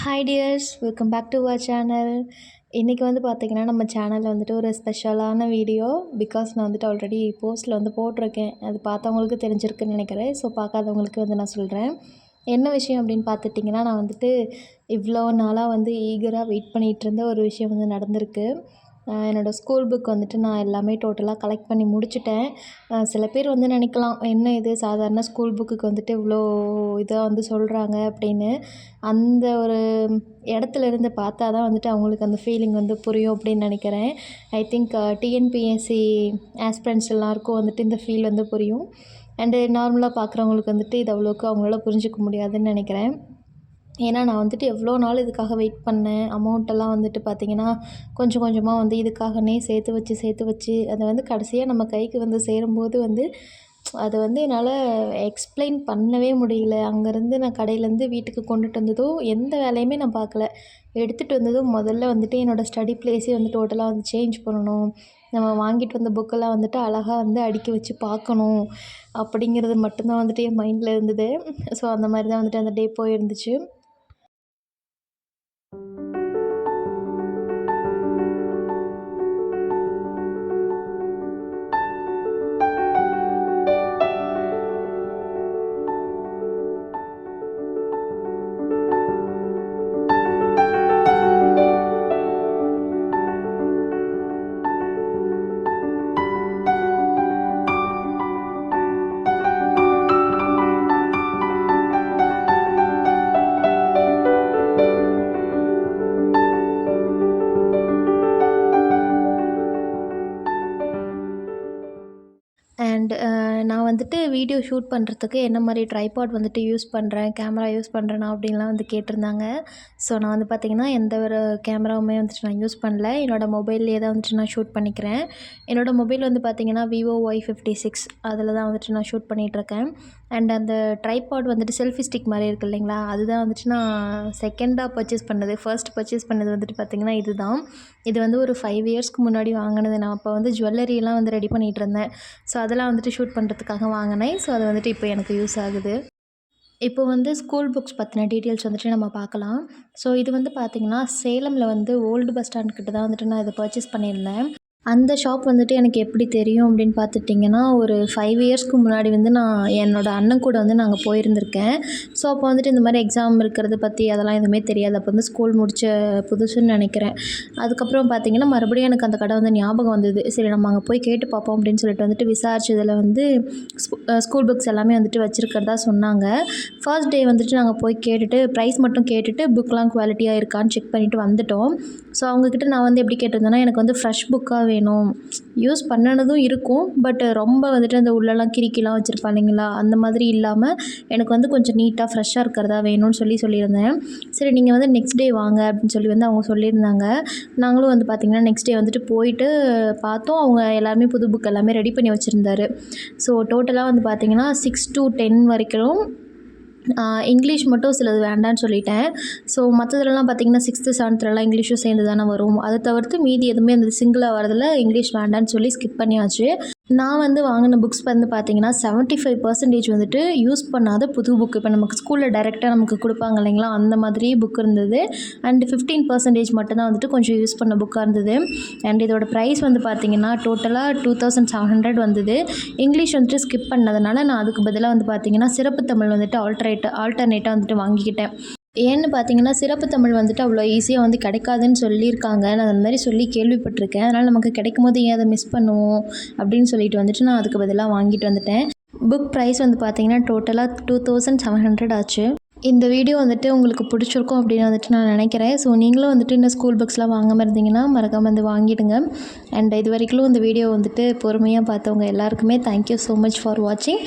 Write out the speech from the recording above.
Hi dears, welcome back to our channel. இன்றைக்கி பார்த்திங்கன்னா நம்ம சேனலில் ஒரு ஸ்பெஷலான வீடியோ. பிகாஸ் நான் ஆல்ரெடி போஸ்ட்டில் போட்டிருக்கேன். அது பார்த்தவங்களுக்கு தெரிஞ்சிருக்குன்னு நினைக்கிறேன். ஸோ பார்க்காதவங்களுக்கு நான் சொல்கிறேன். என்ன விஷயம் அப்படின்னு பார்த்துட்டிங்கன்னா, நான் இவ்வளோ நாளாக ஈகராக வெயிட் பண்ணிகிட்டு இருந்த ஒரு விஷயம் நடந்திருக்கு. என்னோடய ஸ்கூல் புக் நான் எல்லாமே டோட்டலாக கலெக்ட் பண்ணி முடிச்சுட்டேன். சில பேர் நினைக்கலாம், என்ன இது சாதாரண ஸ்கூல் புக்குக்கு இவ்வளோ இதாக சொல்கிறாங்க அப்படின்னு. அந்த ஒரு இடத்துல இருந்து பார்த்தா தான் அவங்களுக்கு அந்த ஃபீலிங் புரியும் அப்படின்னு நினைக்கிறேன். ஐ திங்க் டிஎன்பிஎஸ்சி ஆஸ்பிரண்ட்ஸ் எல்லாருக்கும் இந்த ஃபீல் புரியும். அண்டு நார்மலாக பார்க்குறவங்களுக்கு இது அவ்வளோக்கு அவங்களால புரிஞ்சிக்க முடியாதுன்னு நினைக்கிறேன். ஏன்னா நான் எவ்வளோ நாள் இதுக்காக வெயிட் பண்ணேன். அமௌண்ட்டெல்லாம் பார்த்திங்கன்னா கொஞ்சம் கொஞ்சமாக இதுக்காகவே சேர்த்து வச்சு அதை கடைசியாக நம்ம கைக்கு சேரும்போது அதை என்னால் எக்ஸ்ப்ளைன் பண்ணவே முடியல. அங்கேருந்து நான் கடையிலேருந்து வீட்டுக்கு கொண்டுட்டு வந்ததும் எந்த வேலையுமே நான் பார்க்கல. எடுத்துகிட்டு வந்ததும் முதல்ல என்னோடய ஸ்டடி ப்ளேஸே டோட்டலாக சேஞ்ச் பண்ணணும். நம்ம வாங்கிட்டு வந்த புக்கெல்லாம் அழகாக அடுக்கி வச்சு பார்க்கணும் அப்படிங்கிறது மட்டும்தான் என் மைண்டில் இருந்தது. ஸோ அந்த மாதிரி தான் அந்த டே போயிருந்துச்சு. அண்ட் நான் வீடியோ ஷூட் பண்ணுறதுக்கு என்ன மாதிரி ட்ரைபாட் யூஸ் பண்ணுறேன், கேமரா யூஸ் பண்ணுறேனா அப்படின்லாம் கேட்டிருந்தாங்க. ஸோ நான் பார்த்திங்கன்னா எந்த ஒரு கேமராவுமே நான் யூஸ் பண்ணல. என்னோடய மொபைல்லேயே தான் நான் ஷூட் பண்ணிக்கிறேன். என்னோடய மொபைல் பார்த்திங்கன்னா விவோ Y56 அதில் தான் நான் ஷூட் பண்ணிகிட்ருக்கேன். அண்ட் அந்த ட்ரைபாட் செல்ஃபி ஸ்டிக் மாதிரி இருக்குது இல்லைங்களா, அதுதான் நான் செகண்டாக பர்ச்சேஸ் பண்ணது. ஃபர்ஸ்ட் பர்ச்சேஸ் பண்ணது பார்த்திங்கன்னா இதுதான். இது ஒரு 5 இயர்ஸ்க்கு முன்னாடி வாங்கினது. நான் அப்போ ஜுவல்லரியெல்லாம் ரெடி பண்ணிகிட்டு இருந்தேன். ஸோ அதெல்லாம் ஷூட் பண்ணுறதுக்காக வாங்கினேன். ஸோ அது இப்போ எனக்கு யூஸ் ஆகுது. இப்போ ஸ்கூல் புக்ஸ் பற்றின டீட்டெயில்ஸ் நம்ம பார்க்கலாம். ஸோ இது பார்த்திங்கன்னா சேலமில் ஓல்டு பஸ் ஸ்டாண்ட் கிட்ட தான் நான் இதை பர்ச்சேஸ் பண்ணியிருந்தேன். அந்த ஷாப் எனக்கு எப்படி தெரியும் அப்படின்னு பார்த்துட்டிங்கன்னா, ஒரு 5 இயர்ஸ்க்கு முன்னாடி நான் என்னோடய அண்ணன் கூட நாங்கள் போயிருந்திருக்கேன். ஸோ அப்போ இந்த மாதிரி எக்ஸாம் இருக்கிறத பற்றி அதெல்லாம் எதுவுமே தெரியாது. அப்போ ஸ்கூல் முடித்த புதுசுன்னு நினைக்கிறேன். அதுக்கப்புறம் பார்த்திங்கன்னா மறுபடியும் எனக்கு அந்த கடை ஞாபகம் வந்தது. சரி நம்ம அங்கே போய் கேட்டு பார்ப்போம் அப்படின்னு சொல்லிட்டு விசாரிச்சதில் ஸ்கூல் புக்ஸ் எல்லாமே வச்சுருக்கிறதா சொன்னாங்க. ஃபர்ஸ்ட் டே நாங்கள் போய் கேட்டுட்டு ப்ரைஸ் மட்டும் கேட்டுட்டு புக்லாம் குவாலிட்டியாக இருக்கான்னு செக் பண்ணிவிட்டு வந்துட்டோம். ஸோ அவங்கக்கிட்ட நான் எப்படி கேட்டிருந்தேன்னா, எனக்கு ஃப்ரெஷ் புக்காக வேணும். யூஸ் பண்ணினதும் இருக்கும், பட் ரொம்ப அந்த உள்ளெல்லாம் கிறுக்கிலாம் வச்சுருப்பா இல்லைங்களா, அந்த மாதிரி இல்லாமல் எனக்கு கொஞ்சம் நீட்டாக ஃப்ரெஷ்ஷாக இருக்கிறதா வேணும்னு சொல்லியிருந்தேன். சரி நீங்கள் நெக்ஸ்ட் டே வாங்க அப்படின்னு சொல்லி அவங்க சொல்லியிருந்தாங்க. நாங்களும் பார்த்திங்கன்னா நெக்ஸ்ட் டே போயிட்டு பார்த்தோம். அவங்க எல்லாருமே புது புக் எல்லாமே ரெடி பண்ணி வச்சுருந்தாரு. ஸோ டோட்டலாக பார்த்திங்கன்னா 6 to 10 வரைக்கும் இங்கிலீஷ் மட்டும் சிலது வேண்டான்னு சொல்லிட்டேன். ஸோ மற்றதுலலாம் பார்த்திங்கன்னா 6th 7thலலாம் இங்கிலீஷும் சேர்ந்து தானே வரும். அதை தவிர்த்து மீதி எதுவுமே சிங்கிளாக வரதில் இங்கிலீஷ் வேண்டான்னு சொல்லி ஸ்கிப் பண்ணியாச்சு. நான் வாங்கின புக்ஸ் பார்த்திங்கன்னா 75% யூஸ் பண்ணாத புது புக். இப்போ நமக்கு ஸ்கூலில் டைரெக்டாக நமக்கு கொடுப்பாங்க இல்லைங்களா, அந்த மாதிரி புக் இருந்தது. அண்ட் 15% மட்டும்தான் கொஞ்சம் யூஸ் பண்ண புக்காக இருந்தது. அண்ட் இதோட ப்ரைஸ் பார்த்திங்கன்னா டோட்டலாக 2700 வந்தது. இங்கிலீஷ் ஸ்கிப் பண்ணதுனால நான் அதுக்கு பதிலாக பார்த்திங்கன்னா சிறப்பு தமிழ் ஆல்டர்னேட்டாக வாங்கிக்கிட்டேன். ஏன்னு பார்த்தீங்கன்னா சிறப்பு தமிழ் அவ்வளோ ஈஸியாக கிடைக்காதுன்னு சொல்லியிருக்காங்க. நான் அந்த மாதிரி சொல்லி கேள்விப்பட்டிருக்கேன். அதனால் நமக்கு கிடைக்கும்போது ஏன் அதை மிஸ் பண்ணுவோம் அப்படின்னு சொல்லிட்டு நான் அதுக்கு பதிலாக வாங்கிட்டு வந்துட்டேன். புக் ப்ரைஸ் பார்த்தீங்கன்னா டோட்டலாக 2700 ஆச்சு. இந்த வீடியோ உங்களுக்கு பிடிச்சிருக்கும் அப்படின்னு நான் நினைக்கிறேன். ஸோ நீங்களும் இந்த ஸ்கூல் புக்ஸ்லாம் வாங்காமல் இருந்தீங்கன்னா மறக்காமல் வாங்கிடுங்க. அண்ட் இது வரைக்கும் இந்த வீடியோ பொறுமையாக பார்த்தவங்க எல்லாருக்குமே தேங்க்யூ ஸோ மச் ஃபார் வாட்சிங்.